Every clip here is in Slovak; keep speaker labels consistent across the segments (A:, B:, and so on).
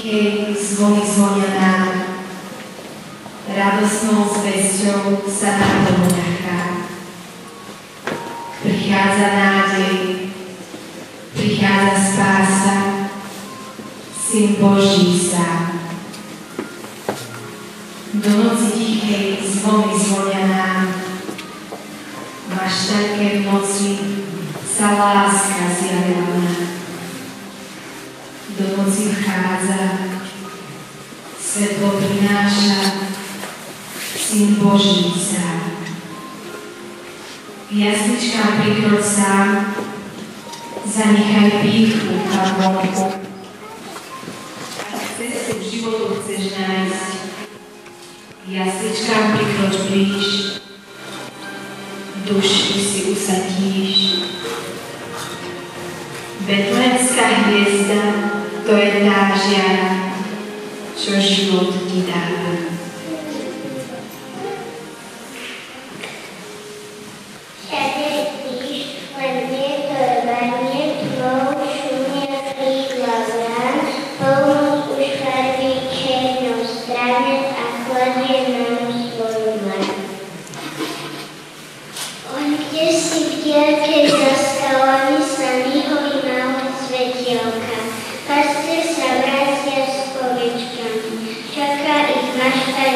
A: Keď zvony zvonia nám, radosnou zvesťou sa nám dom ľahká. Prichádza nádej, prichádza spása, Syn Boží sám. Do noci tichej zvony zvonia nám, v maštanke v noci sa láska zjavila nám. Do noci vchádza, svetlo prináša, Syn Boží sám. K jasličkám prikroč sám, zanechaj pýchu a vonku. Ak cestu v životu chceš nájsť, k jasličkám prikroč blíž, duši si usadíš. Betlehemská hviezda, to je tá žiara, čo život ti dáva.
B: Všade vidíš, len vietor vanie, tvou šumia krídla vrán, polní už farbí černou strane a kladie nám svoju dlaň. On kde si v diaľke za skalami sa myhorí malé svetielka. Pastier sa vrácia s ovečkami, čaká ich mašta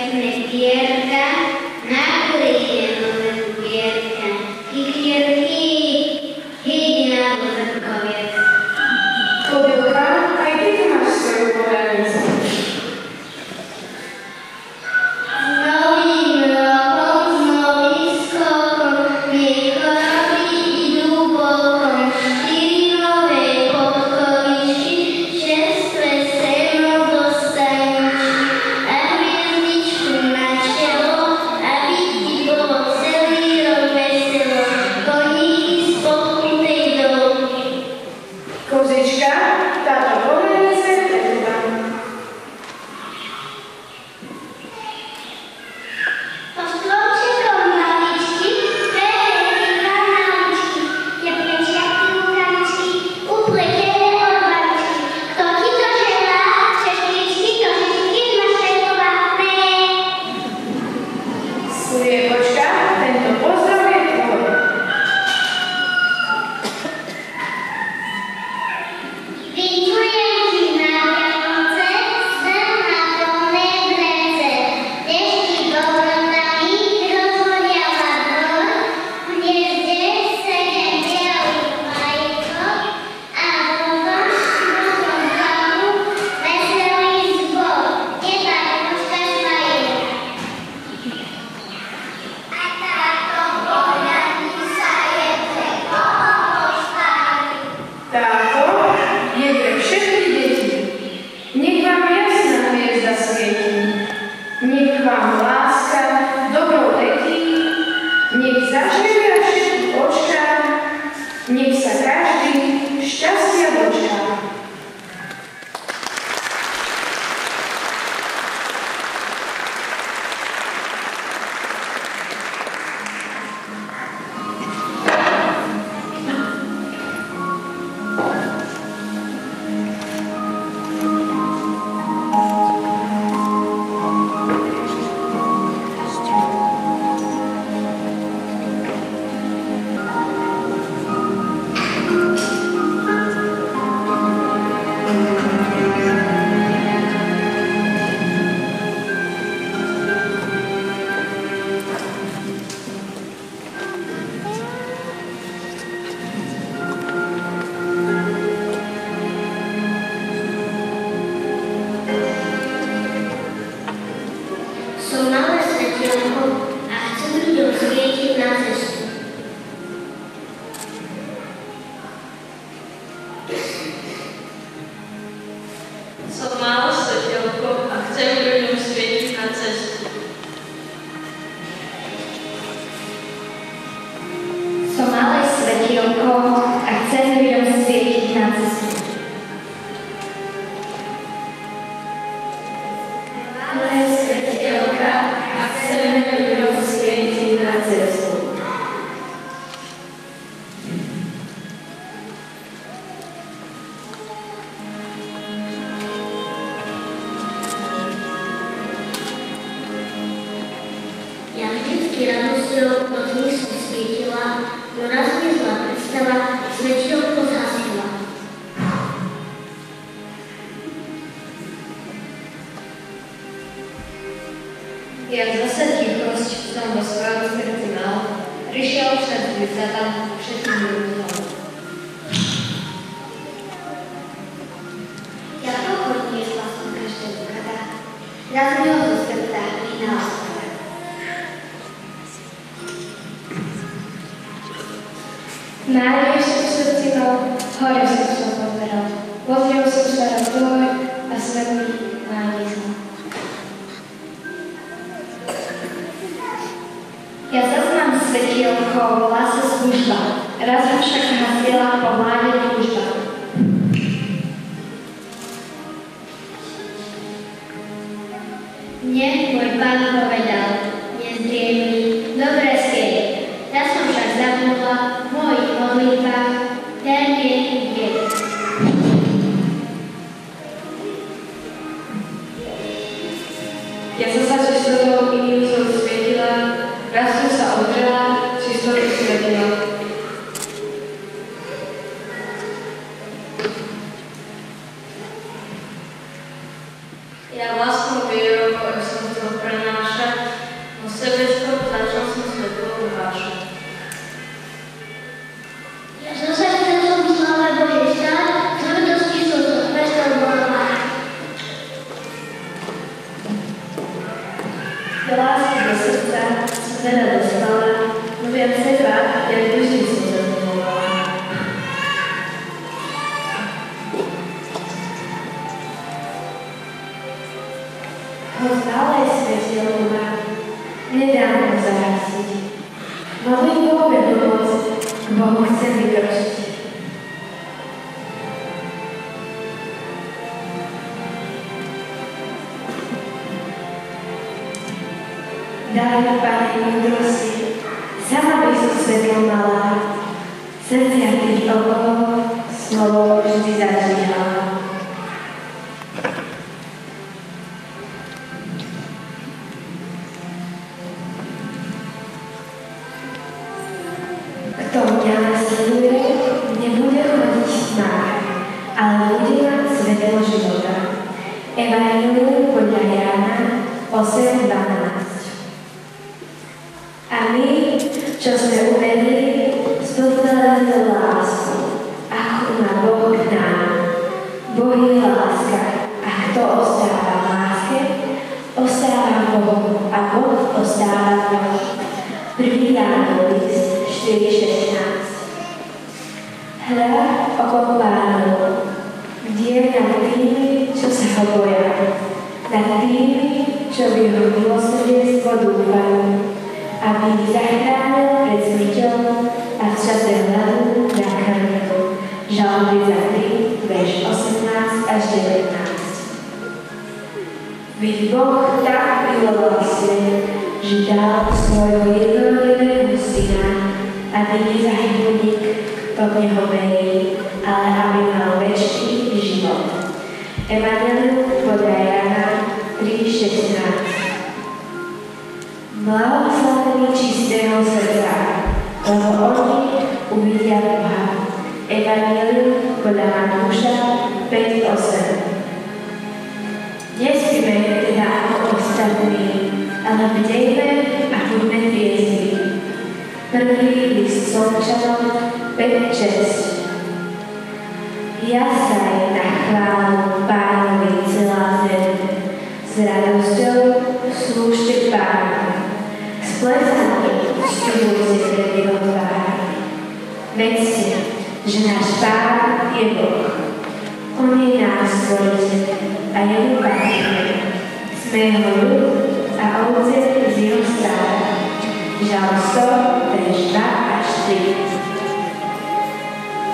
B: kvetne pierka, na ktorých je nové pierka. Kikierky, hydia zrkoviec.
C: Kobylka, aj ty máš svoju poradnicu.
D: Jak zase tichosť som vo svojom srdci mal, prišiel však Satan všetkým ľuďom.
B: Jako odniesla som každého brata, raz mi ho zo srdca vynala sveta.
C: Nádej som v srdci mal, hore som pozeral. Pozrel som sa na tvoj a svetlý nádej som.
D: Ja zaznám svetielko v lase služba, raz ho však hasila po mláde túžba.
B: Mne môj Pán povedal, nezdriemni, dobre spieť. Ja som však zabudla v mojich modlitbách, ten je vied.
C: Ja som sa čistotou iným som svietila, raz som sa odrela, čistotu svietila.
A: Ja vlastnou vierou som chcel prenášať
C: Do lásky do srdca som teda dostala, no viac seba, jak vždy som zaznamenala. Ho stále svetielko má, nedám ho zahasiť. Modlím Bohu pomoc, k Bohu chcem vykročiť. Daj, Pane, múdrosti, sama by som svetlo mala, srdcia tých okolo slovo vždy zažíhala. Kto mňa nasleduje, nebude chodiť v tmách, ale bude mať svetlo života. Evanjelium podľa Jána 8:12. A my, čo sme uvedli, spoznali lásku, ako má Boh k nám. Boh je láska, a kto ostáva v láske, ostáva v Bohu, a Boh ostáva v Bohu. 1. Jánov list 4:16. Hľa okolo Pánovo, kde nad tými, čo sa ho boja, nad tými, čo v jeho milosrdenstvo dúfajú, aby ich zachránil pred smrťou a v čase hladu nakrmil. Žalm 33, verš 18 až 19. Veď Boh tak miloval svet, že dal svojho jednorodeného syna, aby nezahynul nik, kto v neho verí, ale aby mal večný život. Evanjelium podľa Jána 3:16. Blahoslavení čistého srdca, lebo oni uvidia Boha. Evanjelium podľa Matúša 5:8. Nespíme teda ako ostatní, ale bdejme a buďme triezvi. Prvý list Solčanom 5:6. Jasaj na chválu Pánovi celá zem, s radosťou slúžte Pánovi. Splesaní vstupujte pred jeho tvár. Vedzte, že náš Pán je Boh. On je náš stvoriteľ a jemu patríme. Sme jeho ľud a ovce z jeho stáda. Žalm 100, verš 2 až 3.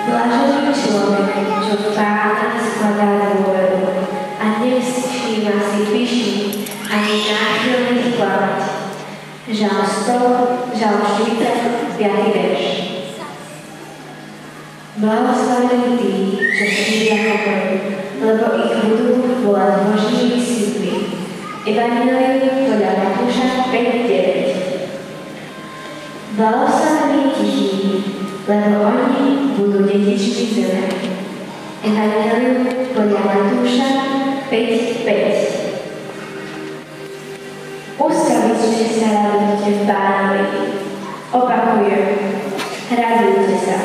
C: Blažený človek, čo v Pána skladá dôveru a nevztíma si pyšný ani náchylný klamať. Žalm 40, 5. verš. Blahoslavení tí, čo šíria pokoju, lebo ich budú volať Božími synmi. Evanjelium podľa Matúša 5:9. Blahoslavení tichí, lebo oni budú dedičmi zeme. Evanjelium podľa Matúša 5:5. Ustavične sa radujte v Pánovi. Opakujem, radujte sa.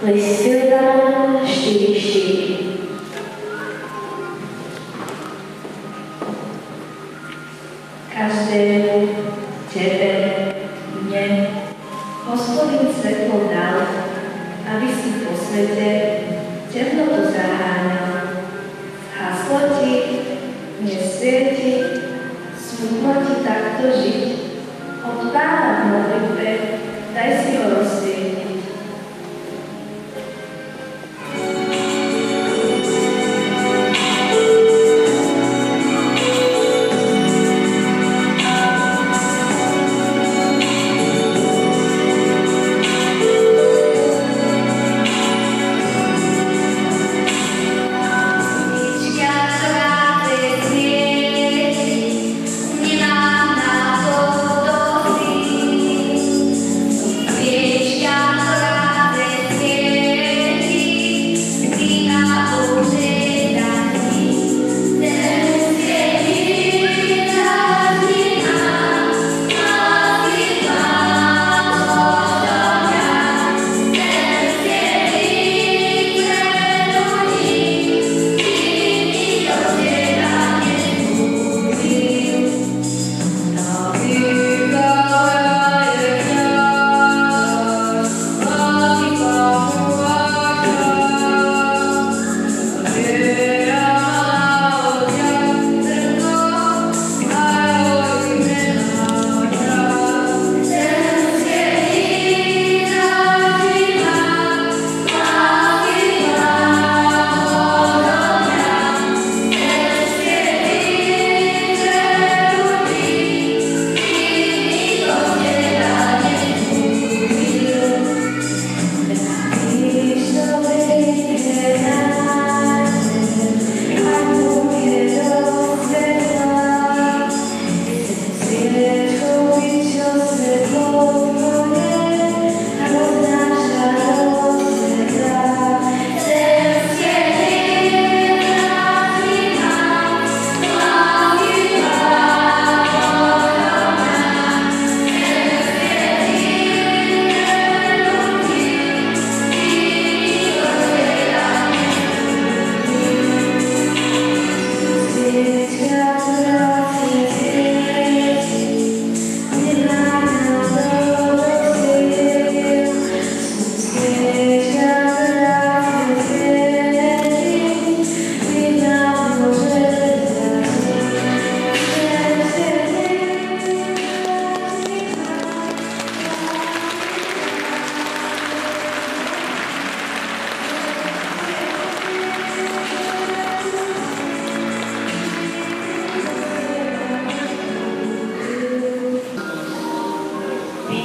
C: List Filipanom 4:4.
A: Každému, tebe, mne, Hospodin svetlo dal, aby si po svete temnotu zaháňal. Haslo ti, nesvieti, smutno ti takto žiť. Od Pána v modlitbe daj si ho rozsvietiť.
B: Nemám na to, kto si.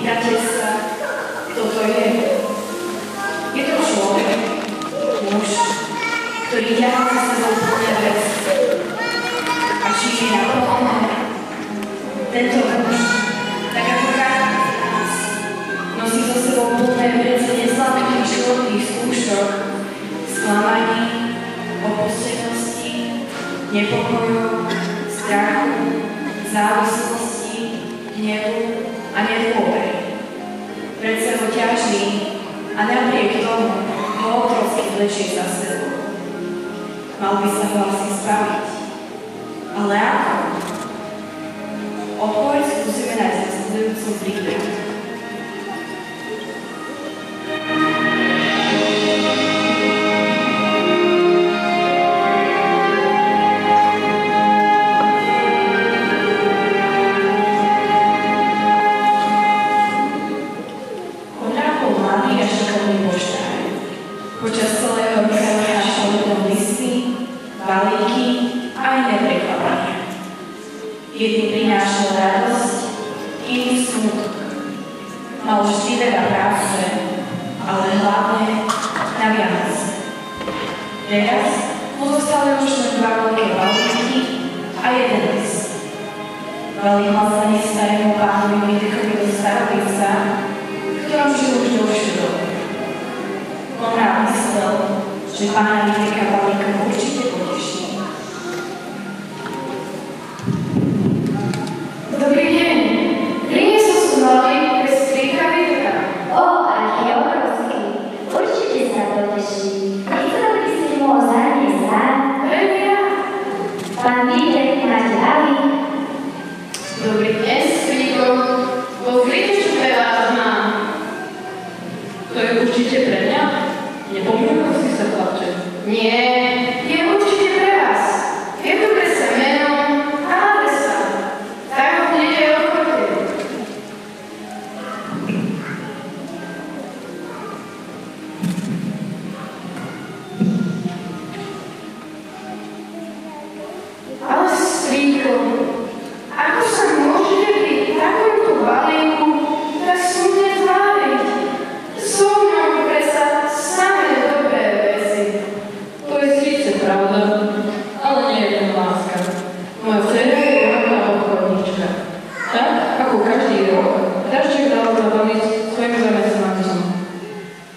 A: Pýtate sa, kto to je? Je to človek, muž, ktorý ťahá za sebou plné vec a šíri na pohodne. Tento muž, tak ako každý z nás, nosí za sebou plné veci nezvládnych životných skúšok, sklamaní, opustenosti, nepokojov, strachu, závislosti, hnevu a nedôvery. Predsa ho ťaží a napriek tomu ho otrocky vlečie za sebou. Mal by sa ho asi zbaviť. Ale ako? Odpoveď skúsime nájsť v nasledujúcom príbehu. Počas celého roka našiel ľuďom listy, balíky a iné prekvapenia. Jedný prinášal radosť, iný smutok. Mal vždy veľa práce, ale hlavne na Vianoce. Teraz mu zostali už len 2 veľké balíky a jeden list. Balík mal za ne starému pánovi Midekovi do Starovica, v ktorom žil už dlhšiu dobu. On rád myslel, že pána Videka balíkom určite poteší.
C: Dobrý deň. Priniesol som balík pre strýka Videka.
B: Aký obrovský. Určite sa poteší. Nechcel by si mu zaniesť sám?
C: Vedia.
B: Pán Videk, máte balík?
C: Dobrý deň, strýko. Vo Videčku pre vás mám.
E: To je určite pre mňa? Nepomýlil si sa, chlapče?
C: Nie, je určite pre vás. Je to predsa meno a adresa. Tak ho hneď aj otvorte. Ale strýko, ako sa môžete pri takomto balíku tak smutne tváriť? Sú v ňom predsa samé dobré veci.
E: To je síce pravda, ale nie je len láska. Moja dcera je veľká obchodníčka. Tak, ako každý rok, darček dala zabaliť svojim zamestnancom.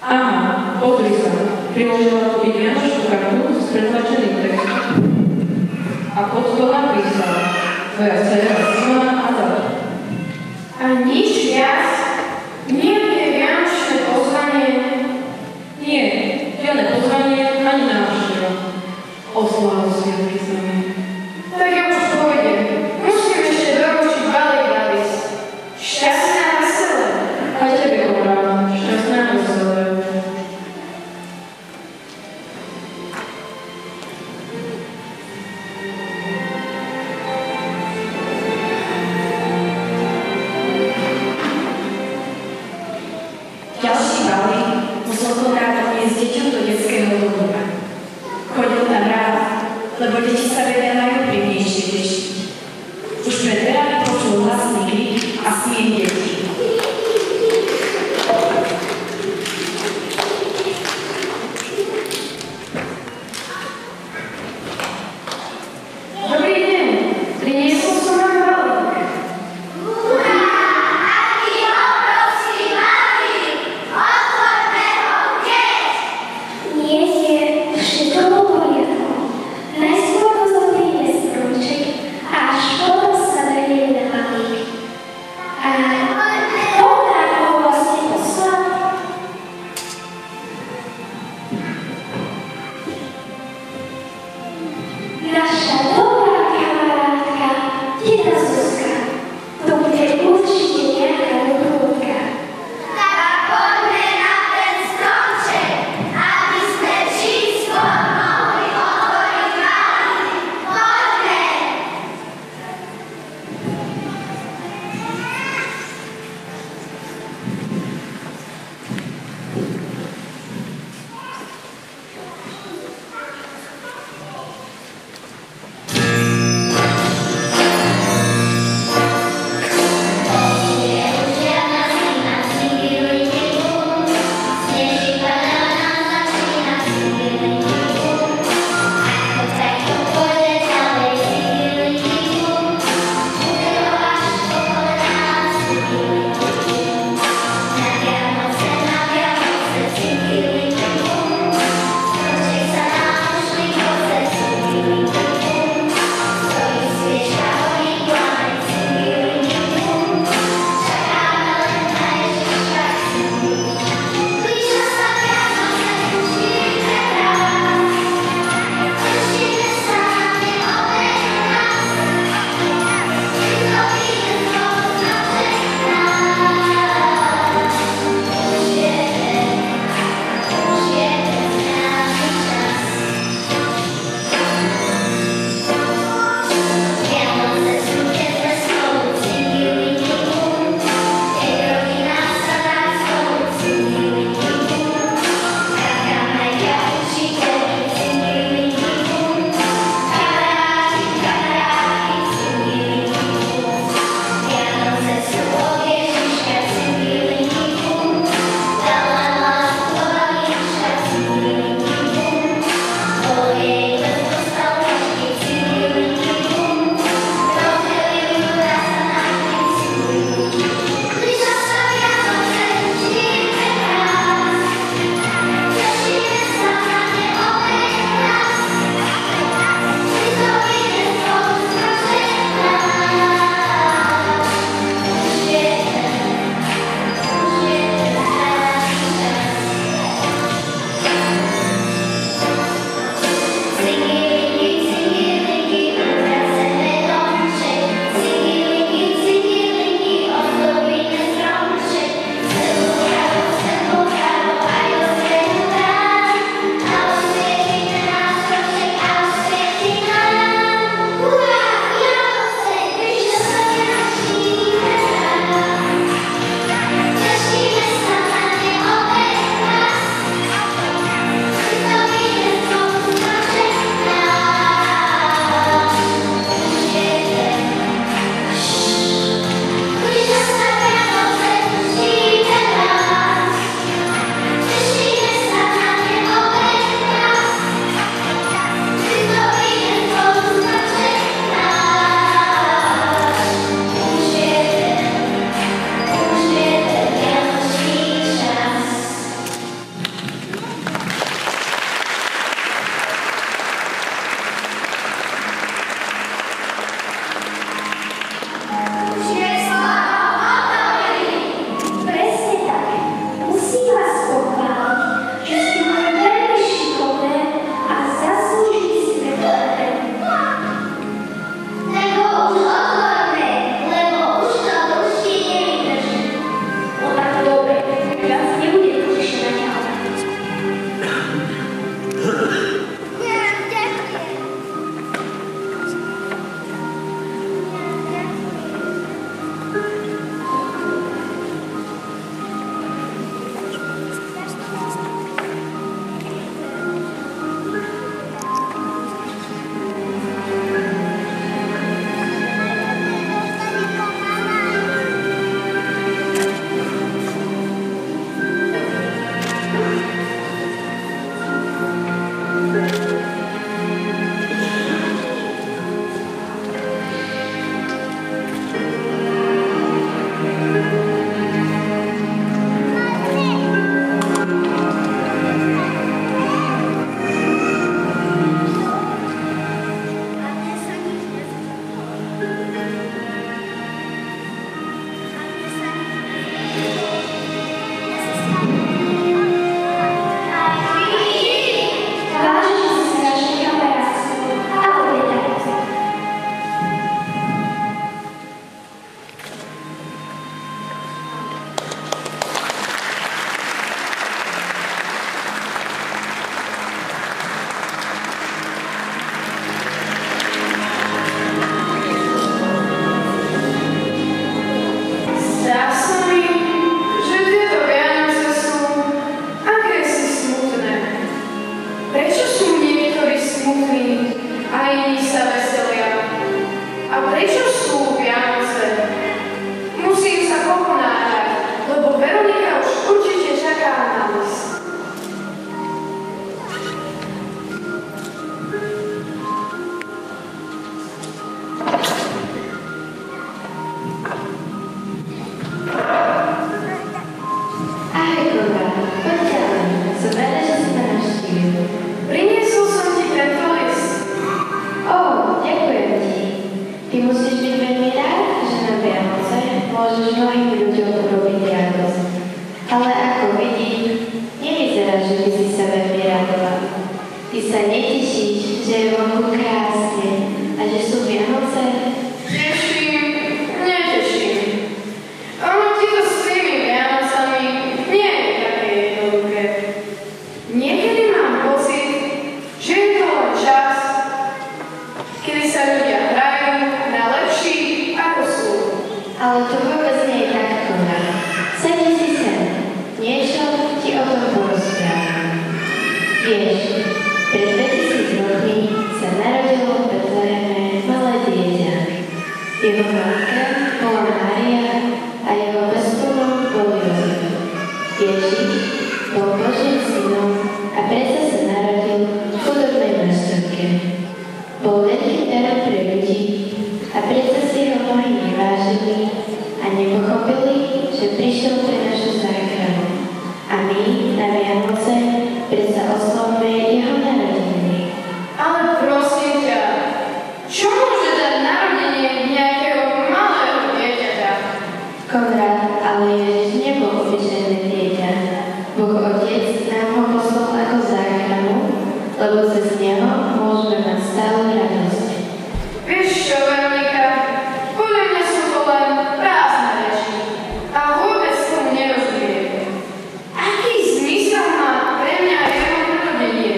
E: Aha, pozri sa, priložila tu i vianočnú kartu s pretlačeným textom. A pod to napísala, tvoja dcera Simona Adela.
C: A nič viac? Nie je vianočné pozvanie.
E: Nie, žiadne pozvanie ani návšteva. Oslavu sviatky s nami.
C: Tak ja už pôjdem. Musím ešte doručiť balík na list. Šťastné a veselé.
E: A tebe, Konrád, šťastné a veselé.
A: Ďalší balík musel Konrád doniesť deťom do detského domova. Chodil tam rád, lebo deti sa vedia najúprimnejšie tešiť. Už pred dverami počul hlasný krik a smiech detí.
C: Dobrý deň. Priniesol som vám balík.
B: Nie je všetko v poriadku. Najskôr to zoberieme stromček a až potom sa dojde na balík. A kto nám ho vlastne poslal? Naša dobrá kamarátka, teta Zuzka. To bude určite nejaká dobrodka.
C: môžeš mnohým ľuďom urobiť radosť. Ale ako vidím, nevyzerá, že by si sa veľmi radoval. Ty sa netešíš, že je vonku krásne a že sú Vianoce?
E: Neteším. Ono ti to s tými Vianocami nie je také jednoduché. Niekedy mám pocit, že je to len čas, kedy sa ľudia hrajú na lepší ako sú.
C: Ale to vôbec nie je tak, Konrad. Sedni si sem. Niečo ti o tom porozprávam. Vieš, pred 2000 rokmi sa narodilo v Betleheme malé dieťa. Jeho matka bola Mária a jeho bezpomom bol Jozef. Ježiš bol Božím synom a predsa sa narodil v chudobnej maštalke. Bol veľkým darom pre ľudí a predsa si ho mnohí nevážili a nepochopili, že prišiel pre našu záchranu. A my na Vianoce predsa oslavme jeho narodeniny.
E: Ale prosím ťa, čo môže dať narodenie nejakého malého dieťaťa?
C: Konrad, ale Ježiš nebol obyčajné dieťa. Boh Otec nám ho poslal ako záchranu, lebo cez neho môžeme mať stále radosť.
E: Vieš čo, Veronika, podľa mňa sú to len prázdne reči a vôbec tomu nerozumiem. Aký zmysel má pre mňa jeho narodenie?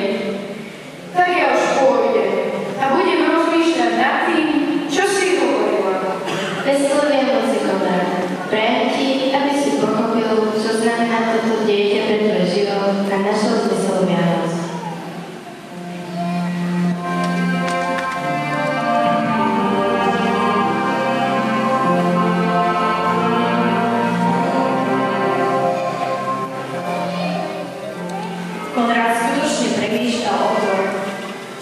E: Tak ja už pôjdem a budem rozmýšľať nad tým, čo si hovorila.
C: Veselé Vianoce, Konrad. Prajem ti, aby si pochopil, čo znamená toto dieťa pre tvoj život a našiel zmysel Vianoc.
A: Konrad skutočne premýšľal o tom,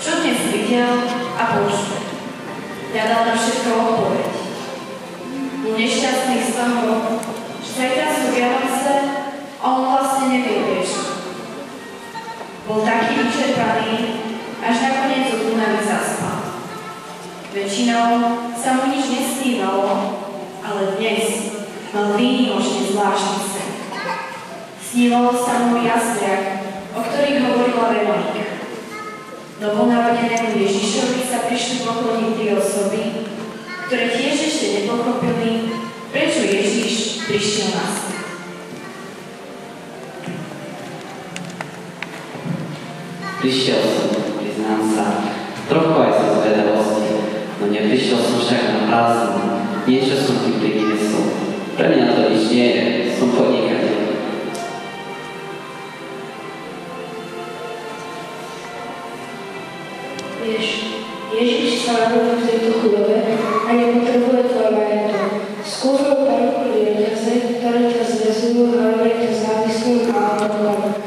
A: čo dnes videl a počul. Hľadal na všetko odpoveď. Bol nešťastný z toho, že zajtra sú Vianoce a on vlastne nevie prečo. Bol taký vyčerpaný, až nakoniec od únavy zaspal. Väčšinou sa mu nič nesnívalo, ale dnes mal výnimočne zvláštny sen. Snívalo sa mu jasliak, o ktorých hovorila Veronika. Novonarodenému Ježišovi sa prišli pokloniť tri osoby, ktoré tiež ešte nepochopili, prečo Ježiš prišiel na svet.
F: Prišiel som, priznám sa, trochu aj zo zvedavosti, no neprišiel som však na prázdno. Niečo som ti priniesol. Pre mňa to nič nie je, som podnikateľ.
G: Vieš, Ježiš sa narodil v tejto chudobe a nepotrebuje tvoj majetok. Skús mu ponúknuť reťaze, ktoré ťa zväzujú a robia ťa závislým a otrokom.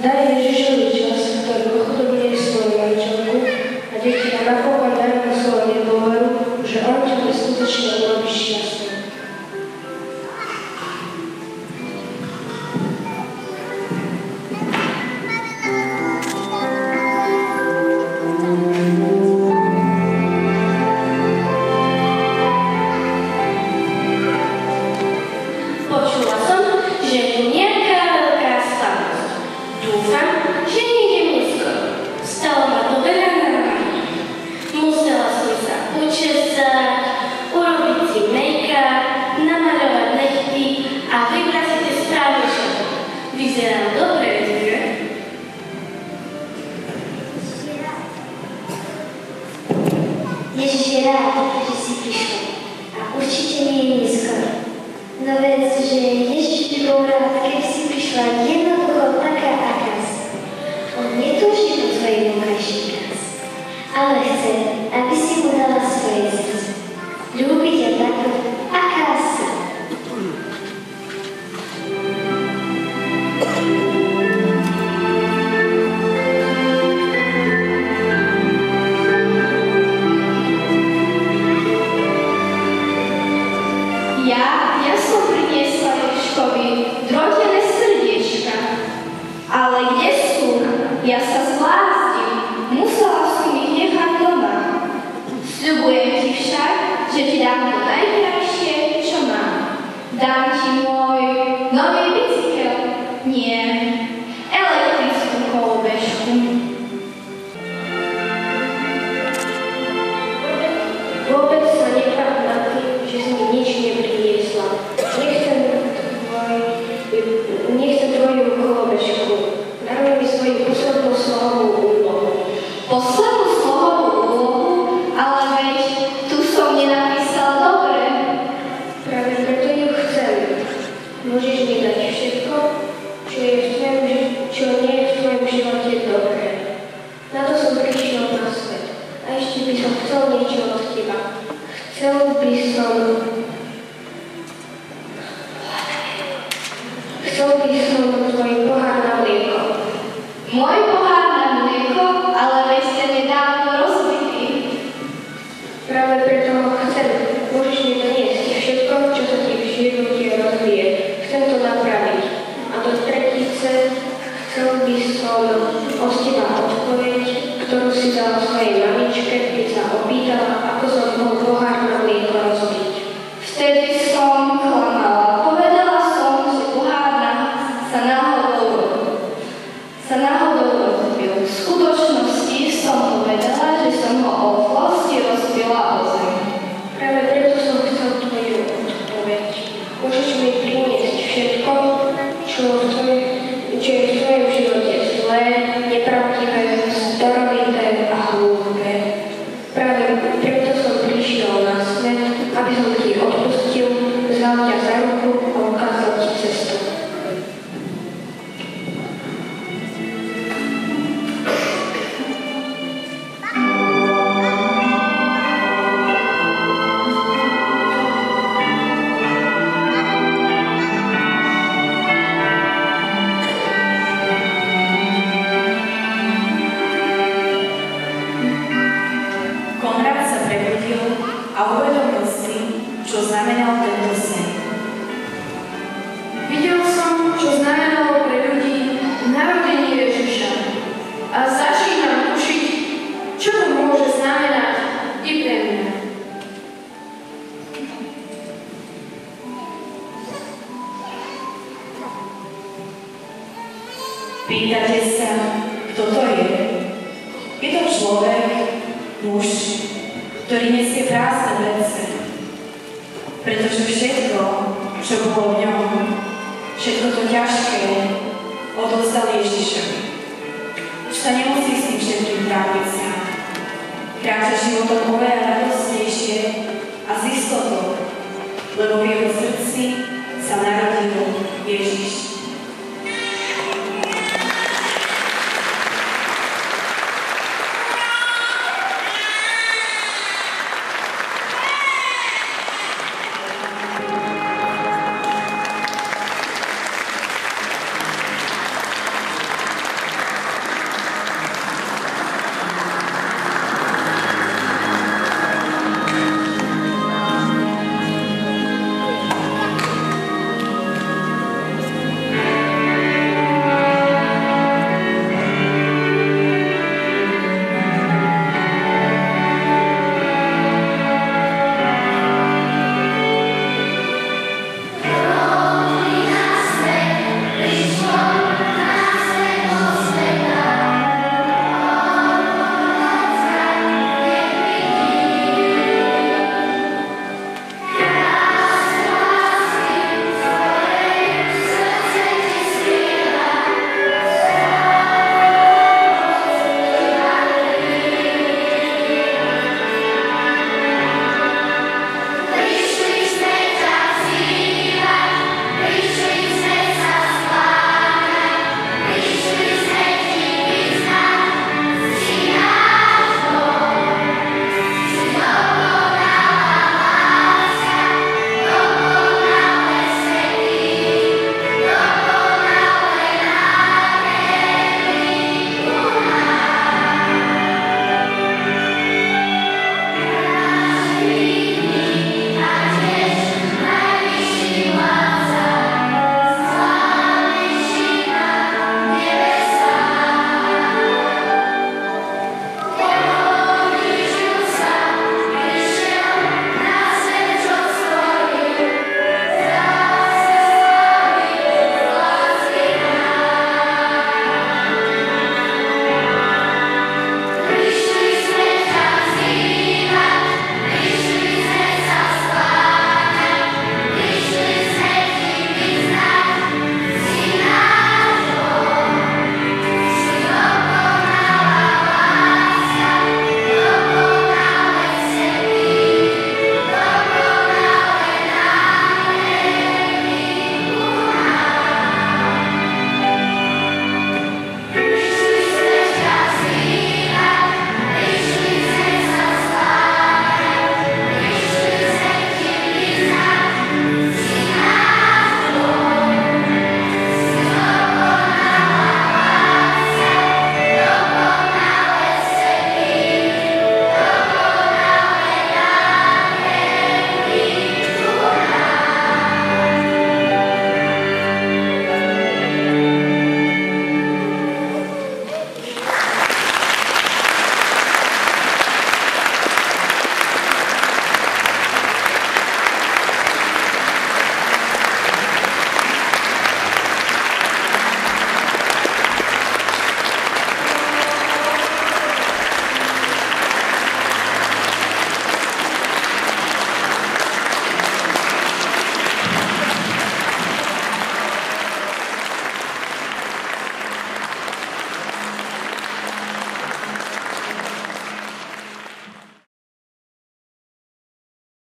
G: Daj Ježišovi čas, ktorý ochudobní svoju manželku a deti a napokon daj mu svoju nedôveru, že on ťa skutočne urobí šťastný.
B: Počula som, že je tu nejaká veľká slavnosť. Dúfam, že nejdem neskoro. Stalo ma to veľa normálne. Musela som sa učesať, urobiť si make-up, namaľovať nechty a vybrať si tie správne šaty. Vyzerám dobre, nie?
C: Ježiš je rád, že si prišla. A určite nie je neskoro. No veď, že Ježiš by bol rád, keby si prišla jednoducho taká, aká si. On netúži po tvojej vonkajšej kráse, ale chce, aby si mu dala svoje srdce. Ľúbi ťa tako, aká si.
B: Ja som priniesla Ježiškovi drotené srdiečka. Ale kde sú? Ja sa zblázdim. Musela som ich nechať doma. Sľubujem ti však, že ti dám to najkrajšie, čo mám.
A: Dám ti môj nový bicykel. Nie, elektrickú kolobežku.
G: Vôbec sa nepráv nad tým, že si mi nič nepriniesla. Nechcem tvoju kolobežku. Daruj mi svoju poslednú slohovú úlohu.
A: Poslednú slohovú úlohu, ale veď tu som nenapísala dobre.
G: Práve preto ju chcem. Môžeš mi dať všetko, čo nie je v tvojom živote dobré. Na to som prišiel na svet. A ešte by som chcel niečo od teba. Chcel by som tvoj pohár na mlieko.
A: Môj pohár na mlieko, ale veď ste nedávno rozbitý.
G: Práve preto ho chcem. Môžeš mi doniesť všetko, čo sa ti v živote rozbije. Chcem to napraviť. A do tretice chcel by som od teba odpoveď, ktorú si dal svojej mamičke, keď sa opýtala, ako som mohol pohár na mlieko rozbiť.
A: Vtedy som klamala. Povedala som, že pohár sa náhodou rozbil. V skutočnosti som povedala, že som ho o zlosti rozbila o zem.
G: Práve preto som chcel tvoju odpoveď. Môžeš mi priniesť všetko, čo je v tvojom živote zlé, nepravdivé, starovité a hlúpe. Práve preto som prišiel na svet, aby som ti odpustil, vzal ťa za ruku a ukázal ti cestu.
A: Konrad sa prebudil a uvedomil si, čo znamenal tento sen.
E: Videl som, čo znamenalo pre ľudí narodenie Ježiša a začínam tušiť, čo to môže znamenať i pre mňa.
A: Pýtate sa, kto to je? Je to človek, muž, ktorý nesie prázdne vece, pretože všetko, čo bolo v ňom, všetko to ťažké, odovzdal Ježišovi. Už sa nemusí s tým všetkým trápiť sám. Kráča životom oveľa radostnejšie a s istotou, lebo v jeho srdci sa narodil Ježiš.